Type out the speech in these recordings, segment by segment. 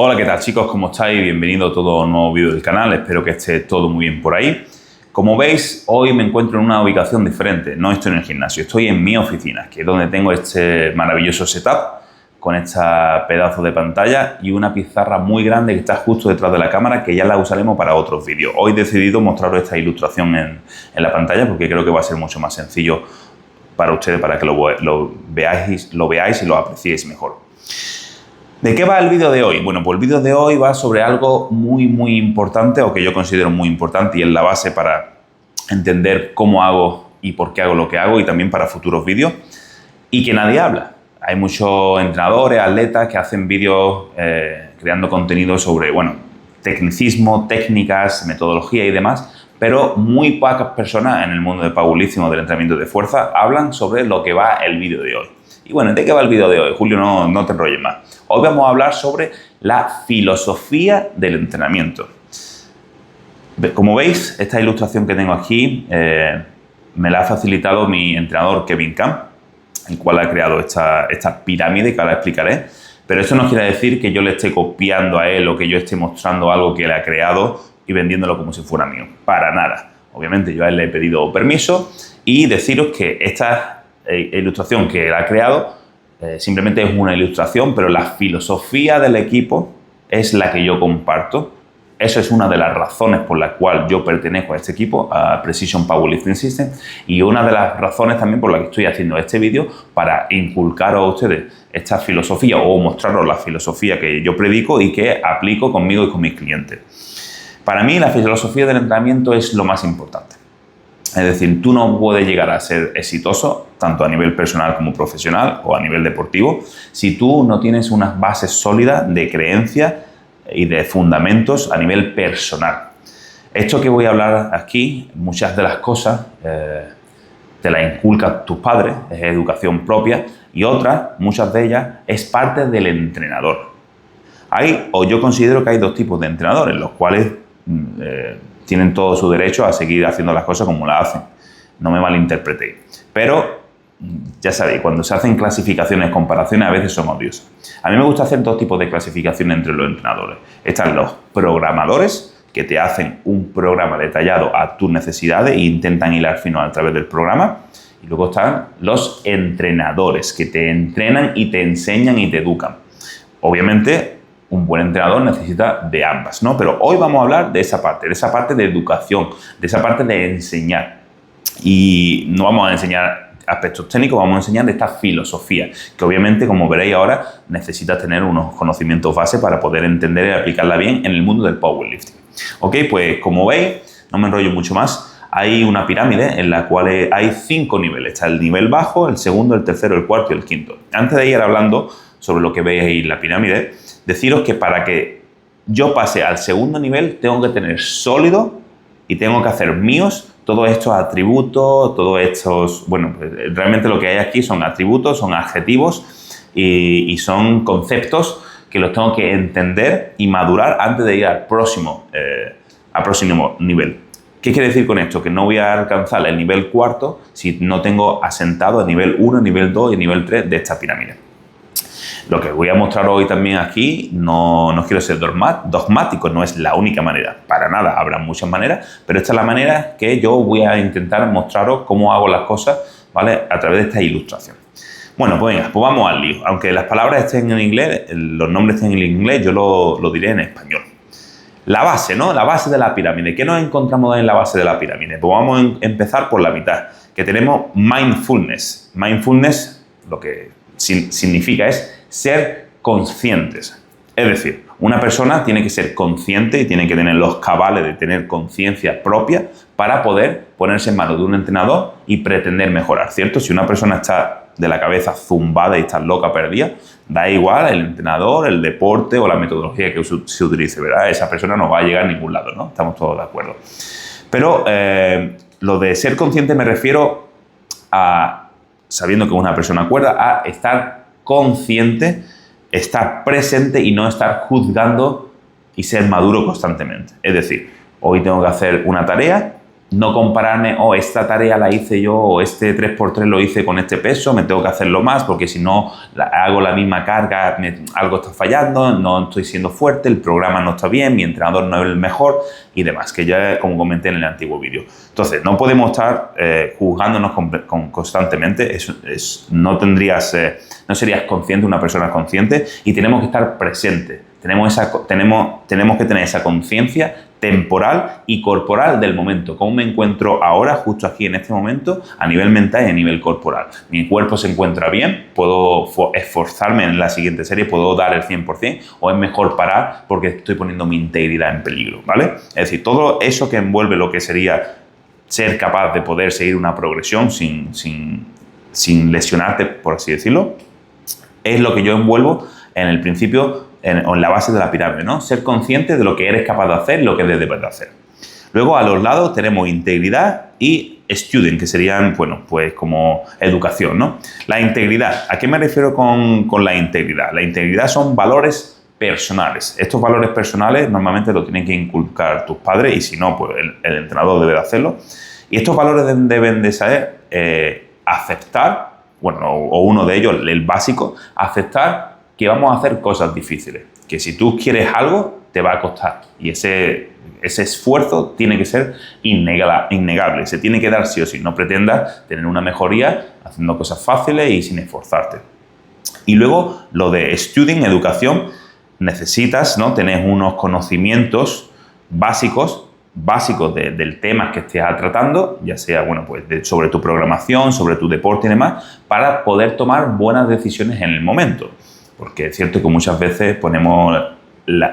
Hola, ¿qué tal chicos? ¿Cómo estáis? Bienvenido a todo un nuevo vídeo del canal. Espero que esté todo muy bien por ahí. Como veis, hoy me encuentro en una ubicación diferente. No estoy en el gimnasio, estoy en mi oficina, que es donde tengo este maravilloso setup con esta pedazo de pantalla y una pizarra muy grande que está justo detrás de la cámara, que ya la usaremos para otros vídeos. Hoy he decidido mostraros esta ilustración en la pantalla porque creo que va a ser mucho más sencillo para ustedes, para que lo veáis y lo apreciéis mejor. ¿De qué va el vídeo de hoy? Bueno, pues el vídeo de hoy va sobre algo muy importante, o que yo considero muy importante y es la base para entender cómo hago y por qué hago lo que hago, y también para futuros vídeos, y que nadie habla. Hay muchos entrenadores, atletas que hacen vídeos creando contenido sobre, bueno, tecnicismo, técnicas, metodología y demás, pero muy pocas personas en el mundo del powerlifting o del entrenamiento de fuerza hablan sobre lo que va el vídeo de hoy. Y bueno, ¿de qué va el vídeo de hoy? Julio, no te enrolles más. Hoy vamos a hablar sobre la filosofía del entrenamiento. Como veis, esta ilustración que tengo aquí me la ha facilitado mi entrenador Kevin Camp, el cual ha creado esta pirámide que ahora explicaré. Pero eso no quiere decir que yo le esté copiando a él o que yo esté mostrando algo que él ha creado y vendiéndolo como si fuera mío. Para nada. Obviamente yo a él le he pedido permiso y deciros que esta ilustración que él ha creado simplemente es una ilustración, pero la filosofía del equipo es la que yo comparto. Eso es una de las razones por las cuales yo pertenezco a este equipo, a Precision Powerlifting System, y una de las razones también por las que estoy haciendo este vídeo, para inculcaros a ustedes esta filosofía o mostraros la filosofía que yo predico y que aplico conmigo y con mis clientes. Para mí la filosofía del entrenamiento es lo más importante. Es decir, tú no puedes llegar a ser exitoso, tanto a nivel personal como profesional o a nivel deportivo, si tú no tienes unas bases sólidas de creencias y de fundamentos a nivel personal. Esto que voy a hablar aquí, muchas de las cosas te las inculcan tus padres, es educación propia, y otras, muchas de ellas, es parte del entrenador. Yo considero que hay dos tipos de entrenadores, los cuales tienen todo su derecho a seguir haciendo las cosas como las hacen. No me malinterpretéis. Pero, ya sabéis, cuando se hacen clasificaciones, comparaciones, a veces son odiosas. A mí me gusta hacer dos tipos de clasificaciones entre los entrenadores. Están los programadores, que te hacen un programa detallado a tus necesidades e intentan hilar fino a través del programa. Y luego están los entrenadores, que te entrenan y te enseñan y te educan. Obviamente, un buen entrenador necesita de ambas, ¿no? Pero hoy vamos a hablar de esa parte de educación, de esa parte de enseñar. Y no vamos a enseñar aspectos técnicos, vamos a enseñar de esta filosofía, que obviamente, como veréis ahora, necesitas tener unos conocimientos base para poder entender y aplicarla bien en el mundo del powerlifting. Ok, pues como veis, no me enrollo mucho más, hay una pirámide en la cual hay 5 niveles. Está el nivel bajo, el segundo, el tercero, el cuarto y el quinto. Antes de ir hablando sobre lo que veis ahí en la pirámide, deciros que para que yo pase al segundo nivel tengo que tener sólido y tengo que hacer míos todos estos atributos, todos estos... Bueno, realmente lo que hay aquí son atributos, son adjetivos y son conceptos que los tengo que entender y madurar antes de ir al próximo nivel. ¿Qué quiere decir con esto? Que no voy a alcanzar el nivel cuarto si no tengo asentado el nivel 1, nivel 2 y nivel 3 de esta pirámide. Lo que voy a mostrar hoy también aquí, no quiero ser dogmático, no es la única manera, para nada, habrá muchas maneras, pero esta es la manera que yo voy a intentar mostraros cómo hago las cosas, ¿vale? A través de esta ilustración. Bueno, pues venga, pues vamos al lío. Aunque las palabras estén en inglés, los nombres estén en inglés, yo lo diré en español. La base, ¿no? La base de la pirámide. ¿Qué nos encontramos en la base de la pirámide? Pues vamos a empezar por la mitad, que tenemos mindfulness. Mindfulness, lo que significa es ser conscientes. Es decir, una persona tiene que ser consciente y tiene que tener los cabales de tener conciencia propia para poder ponerse en manos de un entrenador y pretender mejorar, ¿cierto? Si una persona está de la cabeza zumbada y está loca, perdida, da igual el entrenador, el deporte o la metodología que se utilice, ¿verdad? Esa persona no va a llegar a ningún lado, ¿no? Estamos todos de acuerdo. Pero lo de ser consciente me refiero a, sabiendo que una persona cuerda, a estar consciente, estar presente y no estar juzgando y ser maduro constantemente. Es decir, hoy tengo que hacer una tarea no compararme, esta tarea la hice yo, o este 3x3 lo hice con este peso, me tengo que hacerlo más, porque si no hago la misma carga, algo está fallando, no estoy siendo fuerte, el programa no está bien, mi entrenador no es el mejor y demás, que ya como comenté en el antiguo vídeo. Entonces, no podemos estar juzgándonos constantemente, no serías consciente, una persona consciente, y tenemos que estar presentes. Tenemos que tener esa conciencia temporal y corporal del momento. ¿Cómo me encuentro ahora, justo aquí en este momento, a nivel mental y a nivel corporal? Mi cuerpo se encuentra bien, puedo esforzarme en la siguiente serie, puedo dar el 100%, o es mejor parar porque estoy poniendo mi integridad en peligro, ¿vale? Es decir, todo eso que envuelve lo que sería ser capaz de poder seguir una progresión sin lesionarte, por así decirlo, es lo que yo envuelvo en el principio, en la base de la pirámide, ¿no? Ser consciente de lo que eres capaz de hacer y lo que debes de hacer. Luego, a los lados tenemos integridad y student, que serían, bueno, pues como educación, ¿no? La integridad. ¿A qué me refiero con la integridad? La integridad son valores personales. Estos valores personales normalmente lo tienen que inculcar tus padres, y si no, pues el entrenador debe de hacerlo. Y estos valores deben de saber aceptar, bueno, o uno de ellos, el básico, aceptar que vamos a hacer cosas difíciles, que si tú quieres algo, te va a costar, y ese esfuerzo tiene que ser innegable, se tiene que dar sí o sí. No pretendas tener una mejoría haciendo cosas fáciles y sin esforzarte. Y luego, lo de studying, educación, necesitas, ¿no?, tener unos conocimientos básicos del tema que estés tratando, ya sea, bueno, pues sobre tu programación, sobre tu deporte y demás, para poder tomar buenas decisiones en el momento. Porque es cierto que muchas veces ponemos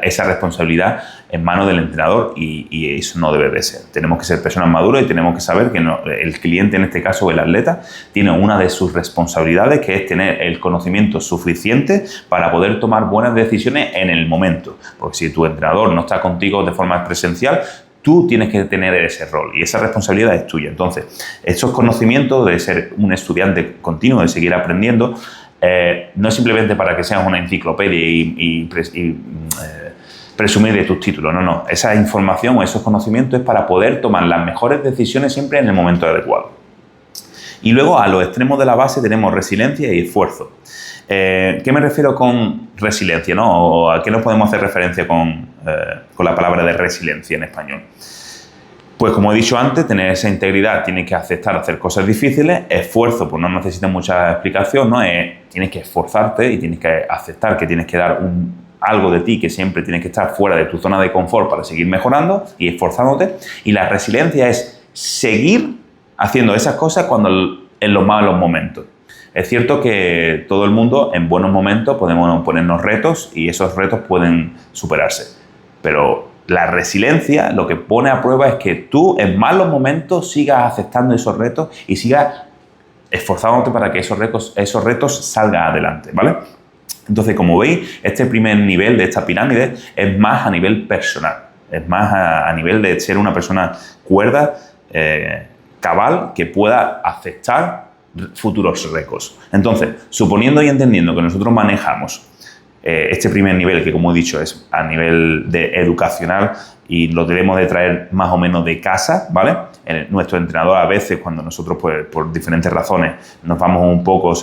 esa responsabilidad en manos del entrenador, y eso no debe de ser. Tenemos que ser personas maduras y tenemos que saber que el cliente, en este caso el atleta, tiene una de sus responsabilidades, que es tener el conocimiento suficiente para poder tomar buenas decisiones en el momento. Porque si tu entrenador no está contigo de forma presencial, tú tienes que tener ese rol y esa responsabilidad es tuya. Entonces, esos conocimientos de ser un estudiante continuo, de seguir aprendiendo, no es simplemente para que seas una enciclopedia y presumir de tus títulos, no. Esa información o esos conocimientos es para poder tomar las mejores decisiones siempre en el momento adecuado. Y luego, a los extremos de la base, tenemos resiliencia y esfuerzo. ¿Qué me refiero con resiliencia, ¿no? ¿O a qué nos podemos hacer referencia con la palabra de resiliencia en español? Pues como he dicho antes, tener esa integridad, tienes que aceptar hacer cosas difíciles. Esfuerzo, pues no necesita mucha explicación, ¿no? Tienes que esforzarte y tienes que aceptar que tienes que dar algo de ti, que siempre tienes que estar fuera de tu zona de confort para seguir mejorando y esforzándote. Y la resiliencia es seguir haciendo esas cosas en los malos momentos. Es cierto que todo el mundo, en buenos momentos, podemos ponernos retos y esos retos pueden superarse. Pero la resiliencia lo que pone a prueba es que tú, en malos momentos, sigas aceptando esos retos y sigas esforzándote para que esos retos salgan adelante, ¿vale? Entonces, como veis, este primer nivel de esta pirámide es más a nivel personal, es más a nivel de ser una persona cuerda, cabal, que pueda aceptar futuros récords. Entonces, suponiendo y entendiendo que nosotros manejamos este primer nivel, que como he dicho es a nivel de educacional y lo debemos de traer más o menos de casa, ¿vale? Nuestro entrenador, a veces, cuando nosotros, pues, por diferentes razones nos vamos un poco,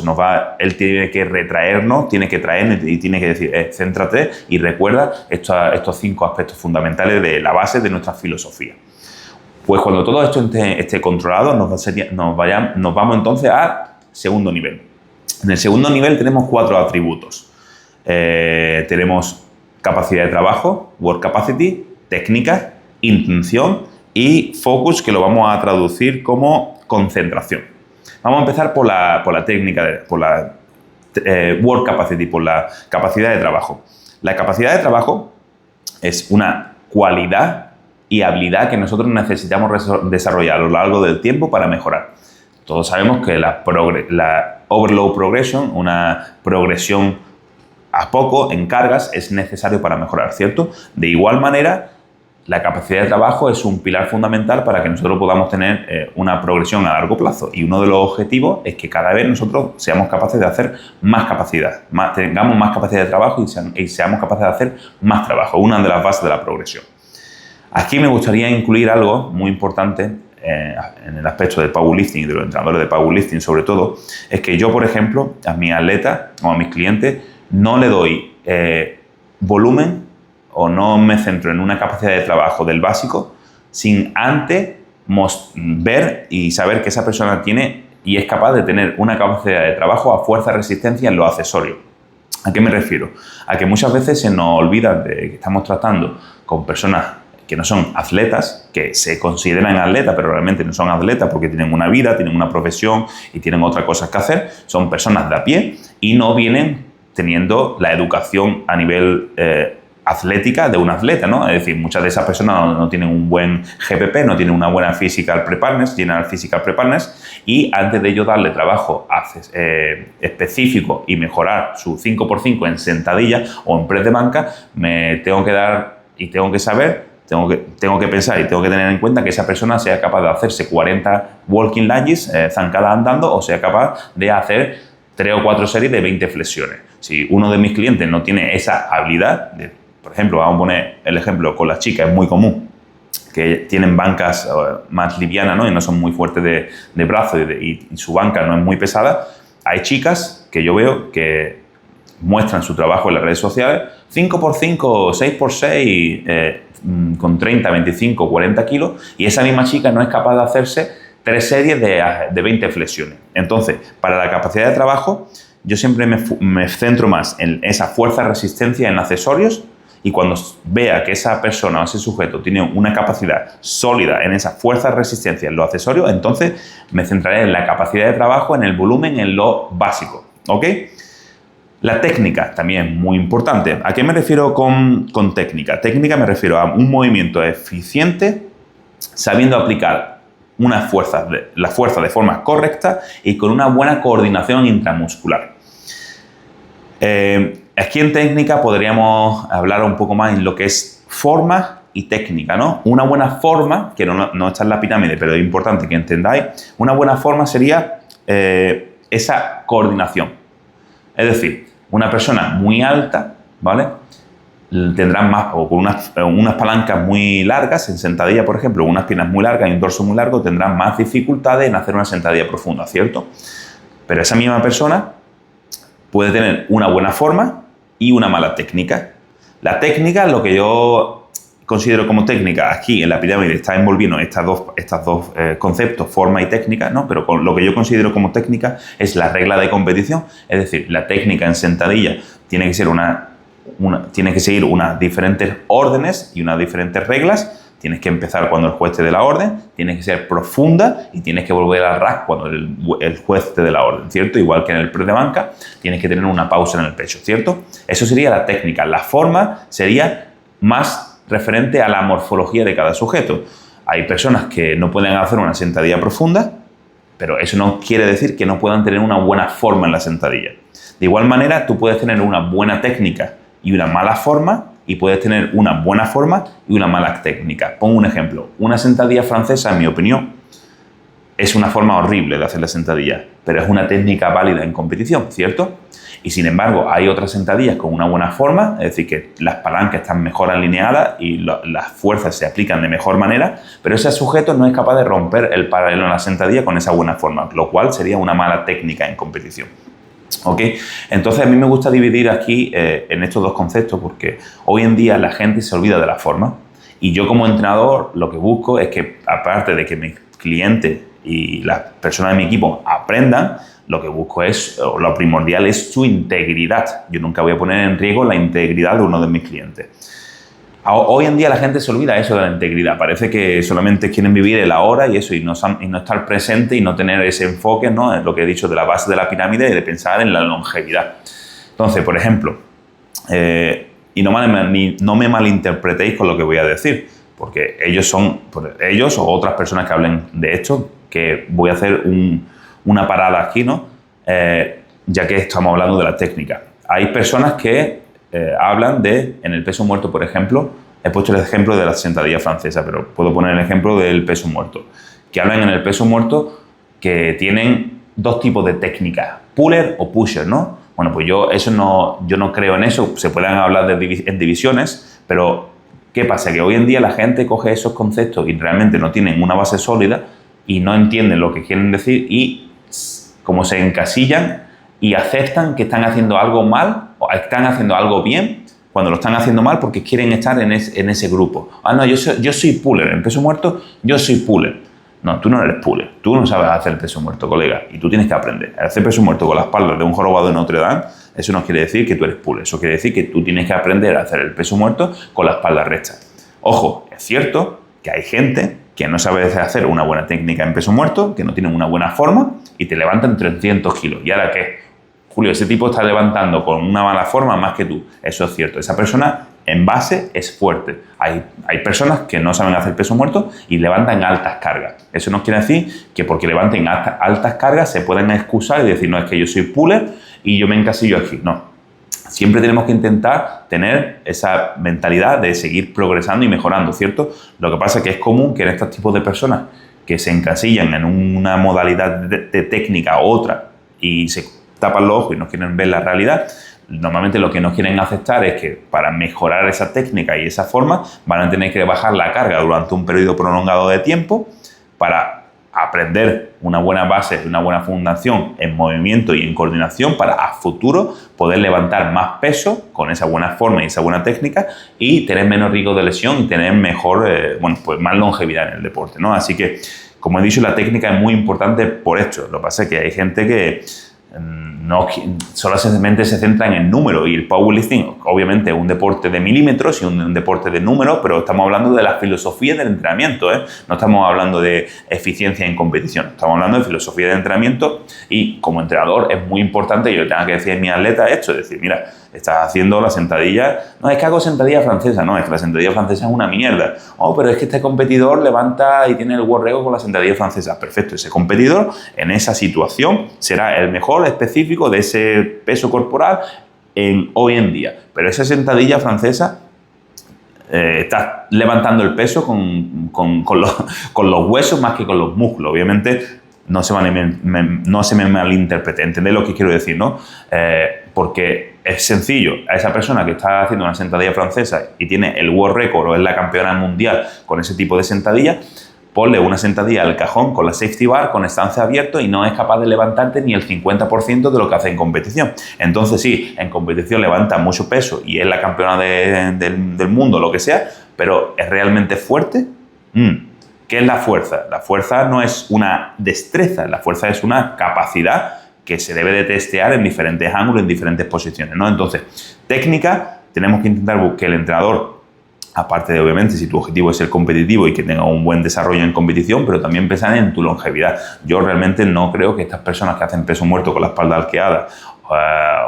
él tiene que retraernos, tiene que traernos y tiene que decir, céntrate y recuerda estos 5 aspectos fundamentales de la base de nuestra filosofía. Pues cuando todo esto esté controlado, nos vamos entonces al segundo nivel. En el segundo nivel tenemos 4 atributos. Tenemos capacidad de trabajo, work capacity, técnica, intención y focus, que lo vamos a traducir como concentración. Vamos a empezar por la técnica, por la work capacity, por la capacidad de trabajo. La capacidad de trabajo es una cualidad y habilidad que nosotros necesitamos desarrollar a lo largo del tiempo para mejorar. Todos sabemos que la overload progression, una progresión a poco en cargas, es necesario para mejorar, ¿cierto? De igual manera, la capacidad de trabajo es un pilar fundamental para que nosotros podamos tener una progresión a largo plazo. Y uno de los objetivos es que cada vez nosotros seamos capaces de hacer más capacidad, tengamos más capacidad de trabajo y seamos capaces de hacer más trabajo. Una de las bases de la progresión. Aquí me gustaría incluir algo muy importante en el aspecto del powerlifting y de los entrenadores de powerlifting sobre todo, es que yo, por ejemplo, a mis atletas o a mis clientes no le doy volumen o no me centro en una capacidad de trabajo del básico sin antes ver y saber que esa persona tiene y es capaz de tener una capacidad de trabajo a fuerza de resistencia en los accesorios. ¿A qué me refiero? A que muchas veces se nos olvida de que estamos tratando con personas que no son atletas, que se consideran atletas, pero realmente no son atletas porque tienen una vida, tienen una profesión y tienen otras cosas que hacer. Son personas de a pie y no vienen teniendo la educación a nivel atlética de un atleta, ¿no? Es decir, muchas de esas personas no tienen un buen GPP, no tienen una buena physical preparedness, General Physical Preparedness, y antes de yo darle trabajo específico y mejorar su 5x5 en sentadilla o en press de banca, me tengo que dar y tengo que saber, tengo que pensar y tengo que tener en cuenta que esa persona sea capaz de hacerse 40 walking lunges, zancadas andando, o sea capaz de hacer 3 o 4 series de 20 flexiones. Si uno de mis clientes no tiene esa habilidad, por ejemplo, vamos a poner el ejemplo con las chicas, es muy común que tienen bancas más livianas, ¿no? Y no son muy fuertes de brazo y su banca no es muy pesada. Hay chicas que yo veo que muestran su trabajo en las redes sociales 5x5, 6x6, con 30, 25, 40 kilos, y esa misma chica no es capaz de hacerse 3 series de 20 flexiones. Entonces, para la capacidad de trabajo, yo siempre me centro más en esa fuerza de resistencia en accesorios, y cuando vea que esa persona o ese sujeto tiene una capacidad sólida en esa fuerza de resistencia en los accesorios, entonces me centraré en la capacidad de trabajo, en el volumen, en lo básico, ¿ok? La técnica también es muy importante. ¿A qué me refiero con técnica? Técnica me refiero a un movimiento eficiente, sabiendo aplicar la fuerza de forma correcta y con una buena coordinación intramuscular. Aquí en técnica podríamos hablar un poco más en lo que es forma y técnica, ¿no? Una buena forma, que no está en la pirámide, pero es importante que entendáis, una buena forma sería esa coordinación. Es decir, una persona muy alta, ¿vale? Tendrá más, o con unas palancas muy largas, en sentadilla, por ejemplo, unas piernas muy largas y un torso muy largo, tendrán más dificultades en hacer una sentadilla profunda, ¿cierto? Pero esa misma persona puede tener una buena forma y una mala técnica. La técnica, lo que yo considero como técnica, aquí en la pirámide está envolviendo estos dos conceptos, forma y técnica, ¿no? Pero lo que yo considero como técnica es la regla de competición, es decir, la técnica en sentadilla tiene que ser tiene que seguir unas diferentes órdenes y unas diferentes reglas. Tienes que empezar cuando el juez te dé la orden, tienes que ser profunda y tienes que volver al rack cuando el juez te dé la orden, ¿cierto? Igual que en el press de banca, tienes que tener una pausa en el pecho, ¿cierto? Eso sería la técnica. La forma sería más referente a la morfología de cada sujeto. Hay personas que no pueden hacer una sentadilla profunda, pero eso no quiere decir que no puedan tener una buena forma en la sentadilla. De igual manera, tú puedes tener una buena técnica y una mala forma, y puedes tener una buena forma y una mala técnica. Pongo un ejemplo. Una sentadilla francesa, en mi opinión, es una forma horrible de hacer la sentadilla, pero es una técnica válida en competición, ¿cierto? Y sin embargo, hay otras sentadillas con una buena forma, es decir, que las palancas están mejor alineadas y las fuerzas se aplican de mejor manera, pero ese sujeto no es capaz de romper el paralelo en la sentadilla con esa buena forma, lo cual sería una mala técnica en competición. ¿Ok? Entonces a mí me gusta dividir aquí en estos dos conceptos porque hoy en día la gente se olvida de la forma y yo como entrenador lo que busco es que aparte de que mis clientes y las personas de mi equipo aprendan, lo que busco es, o lo primordial es su integridad. Yo nunca voy a poner en riesgo la integridad de uno de mis clientes. Hoy en día la gente se olvida eso de la integridad. Parece que solamente quieren vivir el ahora y eso, y no estar presente y no tener ese enfoque, ¿no? En lo que he dicho de la base de la pirámide y de pensar en la longevidad. Entonces, por ejemplo, y no me malinterpretéis con lo que voy a decir, porque ellos o otras personas que hablen de esto, que voy a hacer una parada aquí, ¿no? Ya que estamos hablando de la técnica. Hay personas que hablan en el peso muerto, por ejemplo, he puesto el ejemplo de la sentadilla francesa, pero puedo poner el ejemplo del peso muerto, que hablan en el peso muerto que tienen dos tipos de técnicas, puller o pusher, ¿no? Bueno, pues yo no creo en eso, se pueden hablar en divisiones, pero ¿Qué pasa? Que hoy en día la gente coge esos conceptos y realmente no tienen una base sólida y no entienden lo que quieren decir y como se encasillan y aceptan que están haciendo algo mal o están haciendo algo bien cuando lo están haciendo mal porque quieren estar en ese grupo. Ah, no, yo soy puller. En peso muerto, yo soy puller. No, tú no eres puller. Tú no sabes hacer peso muerto, colega. Y tú tienes que aprender. Hacer peso muerto con la espalda de un jorobado de Notre Dame, eso no quiere decir que tú eres puller. Eso quiere decir que tú tienes que aprender a hacer el peso muerto con la espalda recta. Ojo, es cierto que hay gente que no sabe hacer una buena técnica en peso muerto, que no tienen una buena forma y te levantan 300 kilos. ¿Y ahora qué? Julio, ese tipo está levantando con una mala forma más que tú. Eso es cierto. Esa persona en base es fuerte. Hay personas que no saben hacer peso muerto y levantan altas cargas. Eso no quiere decir que porque levanten altas cargas se pueden excusar y decir, no, es que yo soy puller y yo me encasillo aquí. No. Siempre tenemos que intentar tener esa mentalidad de seguir progresando y mejorando, ¿cierto? Lo que pasa es que es común que en estos tipos de personas que se encasillan en una modalidad de técnica u otra y se tapan los ojos y no quieren ver la realidad, normalmente lo que no quieren aceptar es que para mejorar esa técnica y esa forma van a tener que bajar la carga durante un periodo prolongado de tiempo para aprender una buena base, una buena fundación en movimiento y en coordinación para a futuro poder levantar más peso con esa buena forma y esa buena técnica y tener menos riesgo de lesión y tener mejor, pues más longevidad en el deporte, ¿no? Así que, como he dicho, la técnica es muy importante por esto. Lo que pasa es que hay gente que no, solamente se centra en el número y el powerlifting obviamente es un deporte de milímetros y un deporte de números, pero estamos hablando de la filosofía del entrenamiento, ¿eh? No estamos hablando de eficiencia en competición, estamos hablando de filosofía de entrenamiento y como entrenador es muy importante que yo tenga que decir a mi atleta esto, es decir, mira, estás haciendo la sentadilla, no es que hago sentadilla francesa, no, es que la sentadilla francesa es una mierda, oh, pero es que este competidor levanta y tiene el world record con la sentadilla francesa, perfecto, ese competidor en esa situación será el mejor específico de ese peso corporal hoy en día, pero esa sentadilla francesa estás levantando el peso con los huesos más que con los músculos, obviamente. No se me malinterprete, ¿entendéis lo que quiero decir, no? Porque es sencillo, a esa persona que está haciendo una sentadilla francesa y tiene el world record o es la campeona mundial con ese tipo de sentadilla, ponle una sentadilla al cajón con la safety bar, con estance abierto y no es capaz de levantarte ni el 50% de lo que hace en competición. Entonces sí, en competición levanta mucho peso y es la campeona del mundo, lo que sea, pero ¿es realmente fuerte? ¿Qué es la fuerza? La fuerza no es una destreza, la fuerza es una capacidad que se debe de testear en diferentes ángulos, en diferentes posiciones, ¿no? Entonces, técnica, tenemos que intentar que el entrenador, aparte de, obviamente, si tu objetivo es ser competitivo y que tenga un buen desarrollo en competición, pero también pensar en tu longevidad. Yo realmente no creo que estas personas que hacen peso muerto con la espalda arqueada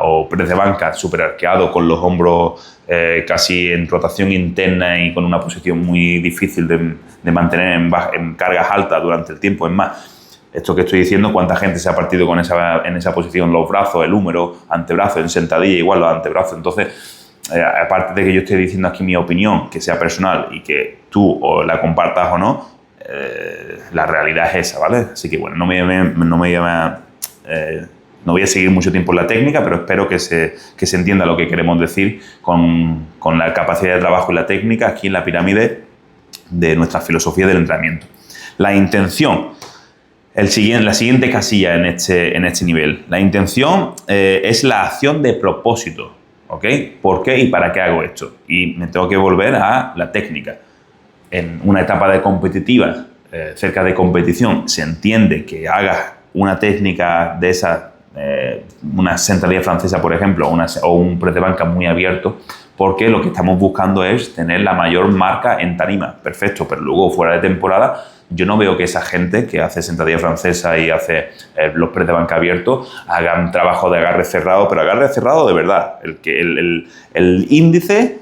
o press de banca súper arqueado con los hombros casi en rotación interna y con una posición muy difícil de mantener en cargas altas durante el tiempo. Es más, esto que estoy diciendo, cuánta gente se ha partido en esa posición, los brazos, el húmero, antebrazo, en sentadilla igual los antebrazos. Entonces, aparte de que yo esté diciendo aquí mi opinión, que sea personal y que tú o la compartas o no, la realidad es esa, ¿vale? Así que bueno, no voy a seguir mucho tiempo en la técnica, pero espero que se entienda lo que queremos decir con la capacidad de trabajo y la técnica aquí en la pirámide de nuestra filosofía del entrenamiento. La intención, la siguiente casilla en este nivel. La intención es la acción de propósito, ¿ok? ¿Por qué y para qué hago esto? Y me tengo que volver a la técnica. En una etapa de competitiva, cerca de competición, se entiende que hagas una técnica de esa, una sentadilla francesa, por ejemplo, o un press de banca muy abierto, porque lo que estamos buscando es tener la mayor marca en tarima. Perfecto, pero luego fuera de temporada yo no veo que esa gente que hace sentadilla francesa y hace los press de banca abiertos hagan trabajo de agarre cerrado, pero agarre cerrado de verdad. El índice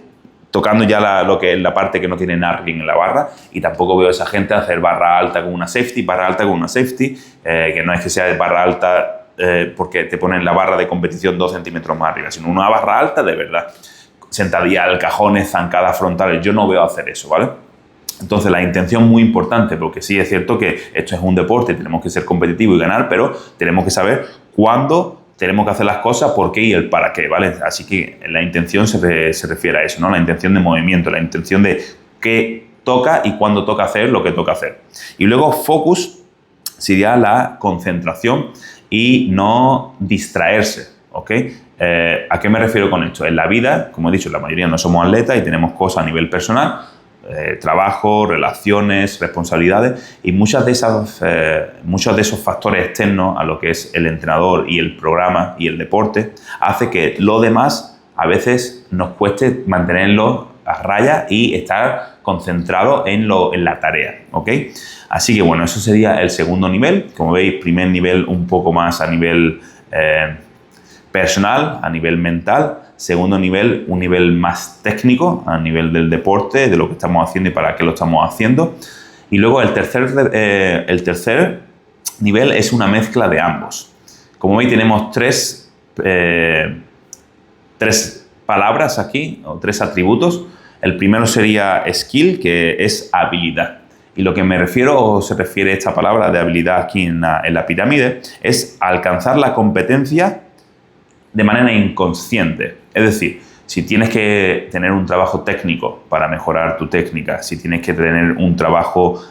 tocando ya lo que es la parte que no tiene narking en la barra, y tampoco veo a esa gente hacer barra alta con una safety, que no es que sea de barra alta porque te ponen la barra de competición 2 centímetros más arriba, sino una barra alta de verdad. Sentadilla al cajones, zancadas frontales, yo no veo hacer eso, ¿vale? Entonces la intención es muy importante, porque sí es cierto que esto es un deporte, tenemos que ser competitivos y ganar, pero tenemos que saber cuándo tenemos que hacer las cosas por qué y el para qué, ¿vale? Así que la intención se refiere a eso, ¿no? La intención de movimiento, la intención de qué toca y cuándo toca hacer lo que toca hacer. Y luego focus sería la concentración y no distraerse, ¿ok? ¿A qué me refiero con esto? En la vida, como he dicho, la mayoría no somos atletas y tenemos cosas a nivel personal, trabajo, relaciones, responsabilidades, y muchos de esos factores externos a lo que es el entrenador y el programa y el deporte hace que lo demás a veces nos cueste mantenerlo a raya y estar concentrado en la tarea, ¿ok? Así que bueno, eso sería el segundo nivel. Como veis, primer nivel un poco más a nivel personal, a nivel mental. Segundo nivel, un nivel más técnico, a nivel del deporte, de lo que estamos haciendo y para qué lo estamos haciendo. Y luego el tercer nivel es una mezcla de ambos. Como veis, tenemos tres palabras aquí, o tres atributos. El primero sería skill, que es habilidad. Y lo que me refiero, o se refiere esta palabra de habilidad aquí en la pirámide, es alcanzar la competencia de manera inconsciente. Es decir, si tienes que tener un trabajo técnico para mejorar tu técnica, si tienes que tener un trabajo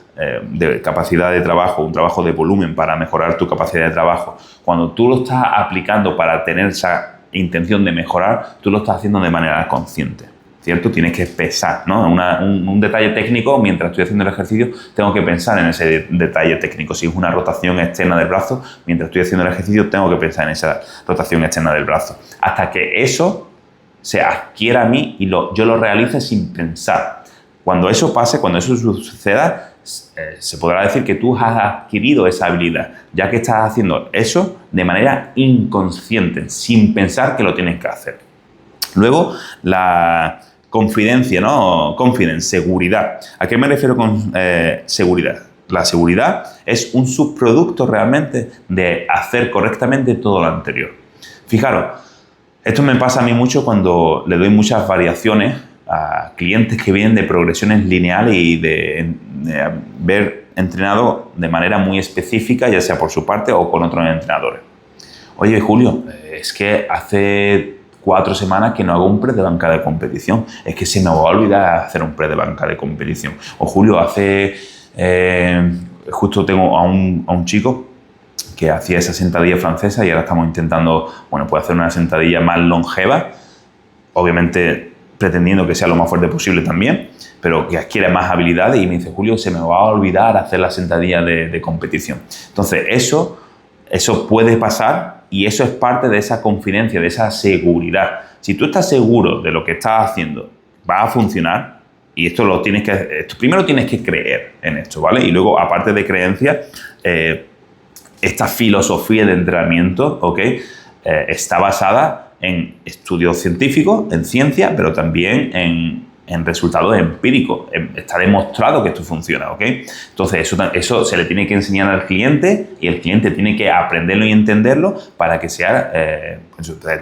de capacidad de trabajo, un trabajo de volumen para mejorar tu capacidad de trabajo, cuando tú lo estás aplicando para tener esa intención de mejorar, tú lo estás haciendo de manera consciente, ¿cierto? Tienes que pensar, ¿no? Un detalle técnico, mientras estoy haciendo el ejercicio, tengo que pensar en ese detalle técnico. Si es una rotación externa del brazo, mientras estoy haciendo el ejercicio, tengo que pensar en esa rotación externa del brazo. Hasta que eso se adquiera a mí y yo lo realice sin pensar. Cuando eso pase, cuando eso suceda, se podrá decir que tú has adquirido esa habilidad, ya que estás haciendo eso de manera inconsciente, sin pensar que lo tienes que hacer. Luego, la confidencia, ¿no? Confidence, seguridad. ¿A qué me refiero con seguridad? La seguridad es un subproducto realmente de hacer correctamente todo lo anterior. Fijaros, esto me pasa a mí mucho cuando le doy muchas variaciones a clientes que vienen de progresiones lineales y de ver entrenado de manera muy específica, ya sea por su parte o con otros entrenadores. Oye, Julio, es que hace 4 semanas que no hago un press de banca de competición. Es que se me va a olvidar hacer un press de banca de competición. O Julio, justo tengo a un chico que hacía esa sentadilla francesa y ahora estamos intentando, bueno, pues hacer una sentadilla más longeva, obviamente pretendiendo que sea lo más fuerte posible también, pero que adquiera más habilidades, y me dice, Julio, se me va a olvidar hacer la sentadilla de competición. Entonces, eso puede pasar y eso es parte de esa confidencia, de esa seguridad. Si tú estás seguro de lo que estás haciendo va a funcionar, y esto primero tienes que creer en esto, ¿vale? Y luego, aparte de creencia, esta filosofía de entrenamiento, ¿ok? Está basada en estudios científicos, en ciencia, pero también en resultados empíricos. Está demostrado que esto funciona, ¿ok? Entonces, eso se le tiene que enseñar al cliente y el cliente tiene que aprenderlo y entenderlo para que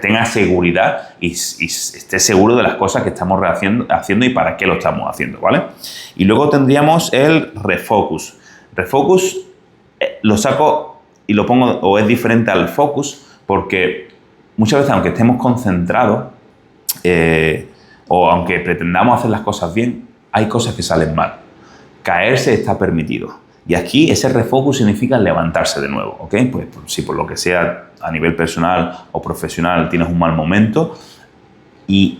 tenga seguridad y esté seguro de las cosas que estamos haciendo y para qué lo estamos haciendo, ¿vale? Y luego tendríamos el refocus. Refocus lo saco y lo pongo, o es diferente al focus, porque muchas veces, aunque estemos concentrados o aunque pretendamos hacer las cosas bien, hay cosas que salen mal. Caerse está permitido. Y aquí ese refocus significa levantarse de nuevo, ¿ok? Pues si por lo que sea, a nivel personal o profesional, tienes un mal momento y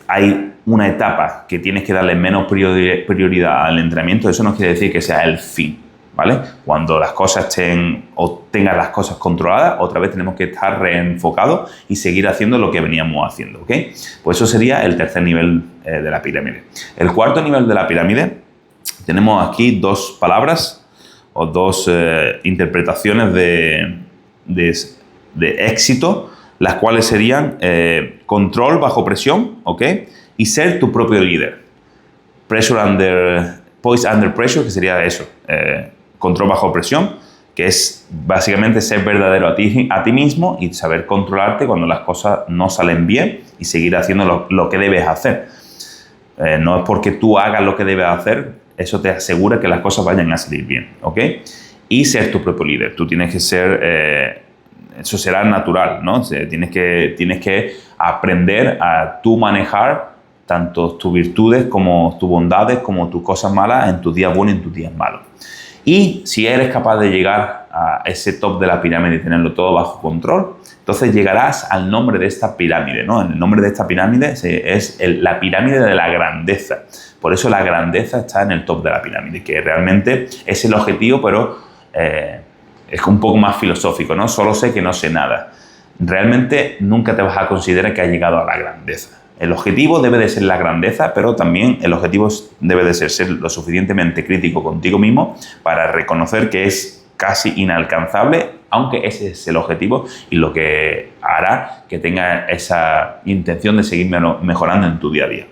hay una etapa que tienes que darle menos prioridad al entrenamiento, eso no quiere decir que sea el fin, ¿vale? Cuando las cosas tengas las cosas controladas, otra vez tenemos que estar reenfocados y seguir haciendo lo que veníamos haciendo, ¿ok? Pues eso sería el tercer nivel de la pirámide. El cuarto nivel de la pirámide, tenemos aquí dos palabras o dos interpretaciones de éxito, las cuales serían control bajo presión, ¿ok? Y ser tu propio líder. Poise under pressure, que sería eso, control bajo presión, que es básicamente ser verdadero a ti mismo y saber controlarte cuando las cosas no salen bien y seguir haciendo lo que debes hacer. No es porque tú hagas lo que debes hacer, eso te asegura que las cosas vayan a salir bien, ¿ok? Y ser tu propio líder. Tú tienes que ser eso será natural, ¿no? O sea, tienes que aprender a tú manejar tanto tus virtudes como tus bondades, como tus cosas malas en tus días buenos y en tus días malos. Y si eres capaz de llegar a ese top de la pirámide y tenerlo todo bajo control, entonces llegarás al nombre de esta pirámide, ¿no? El nombre de esta pirámide es la pirámide de la grandeza. Por eso la grandeza está en el top de la pirámide, que realmente es el objetivo, pero es un poco más filosófico, ¿no? Solo sé que no sé nada. Realmente nunca te vas a considerar que has llegado a la grandeza. El objetivo debe de ser la grandeza, pero también el objetivo debe de ser lo suficientemente crítico contigo mismo para reconocer que es casi inalcanzable, aunque ese es el objetivo y lo que hará que tengas esa intención de seguir mejorando en tu día a día.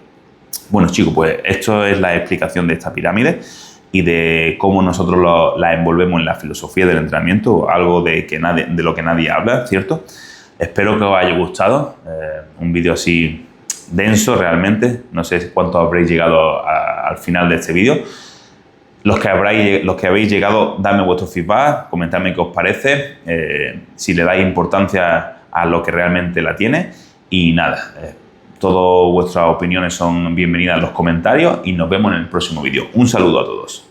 Bueno, chicos, pues esto es la explicación de esta pirámide y de cómo nosotros la envolvemos en la filosofía del entrenamiento, algo de lo que nadie habla, ¿cierto? Espero que os haya gustado. Un vídeo así denso realmente. No sé cuánto habréis llegado al final de este vídeo. Los que habéis llegado, dadme vuestro feedback, comentadme qué os parece, si le dais importancia a lo que realmente la tiene. Y nada, todas vuestras opiniones son bienvenidas en los comentarios y nos vemos en el próximo vídeo. Un saludo a todos.